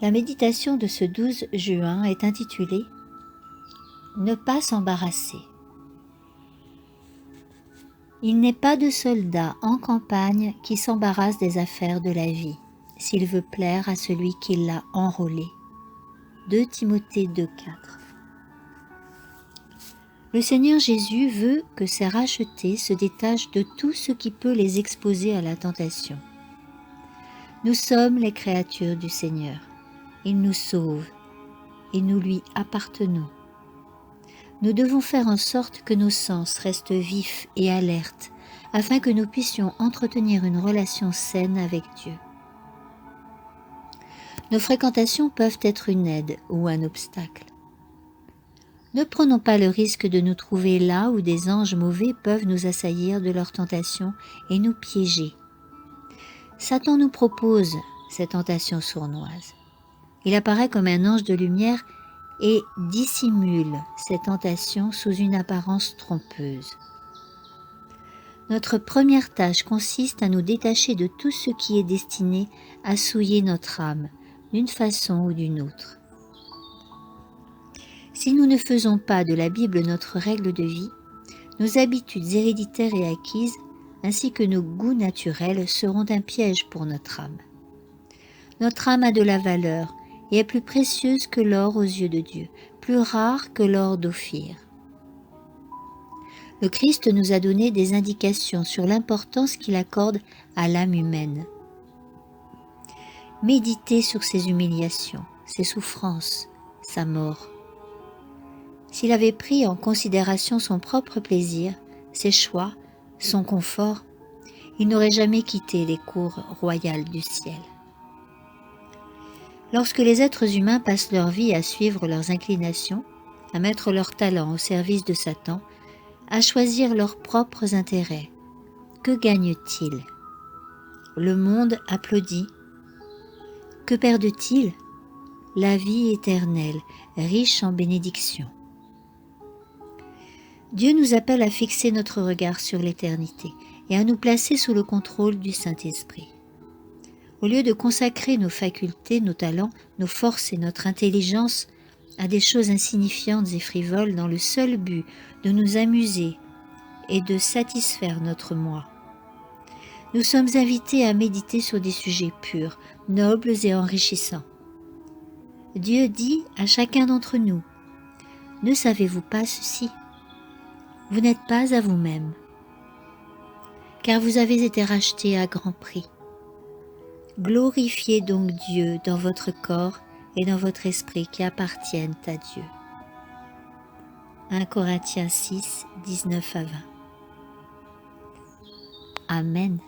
La méditation de ce 12 juin est intitulée « Ne pas s'embarrasser ». Il n'est pas de soldat en campagne qui s'embarrasse des affaires de la vie, s'il veut plaire à celui qui l'a enrôlé. 2 Timothée 2,4. Le Seigneur Jésus veut que ses rachetés se détachent de tout ce qui peut les exposer à la tentation. Nous sommes les créatures du Seigneur. Il nous sauve et nous lui appartenons. Nous devons faire en sorte que nos sens restent vifs et alertes afin que nous puissions entretenir une relation saine avec Dieu. Nos fréquentations peuvent être une aide ou un obstacle. Ne prenons pas le risque de nous trouver là où des anges mauvais peuvent nous assaillir de leurs tentations et nous piéger. Satan nous propose ces tentations sournoises. Il apparaît comme un ange de lumière et dissimule ces tentations sous une apparence trompeuse. Notre première tâche consiste à nous détacher de tout ce qui est destiné à souiller notre âme, d'une façon ou d'une autre. Si nous ne faisons pas de la Bible notre règle de vie, nos habitudes héréditaires et acquises, ainsi que nos goûts naturels, seront un piège pour notre âme. Notre âme a de la valeur et est plus précieuse que l'or aux yeux de Dieu, plus rare que l'or d'Ophir. Le Christ nous a donné des indications sur l'importance qu'il accorde à l'âme humaine. Méditez sur ses humiliations, ses souffrances, sa mort. S'il avait pris en considération son propre plaisir, ses choix, son confort, il n'aurait jamais quitté les cours royales du ciel. Lorsque les êtres humains passent leur vie à suivre leurs inclinations, à mettre leurs talents au service de Satan, à choisir leurs propres intérêts, que gagnent-ils? Le monde applaudit. Que perdent-ils? La vie éternelle, riche en bénédictions. Dieu nous appelle à fixer notre regard sur l'éternité et à nous placer sous le contrôle du Saint-Esprit. Au lieu de consacrer nos facultés, nos talents, nos forces et notre intelligence à des choses insignifiantes et frivoles dans le seul but de nous amuser et de satisfaire notre moi, nous sommes invités à méditer sur des sujets purs, nobles et enrichissants. Dieu dit à chacun d'entre nous, « Ne savez-vous pas ceci? Vous n'êtes pas à vous-même, car vous avez été rachetés à grand prix. Glorifiez donc Dieu dans votre corps et dans votre esprit qui appartiennent à Dieu. » 1 Corinthiens 6, 19 à 20. Amen.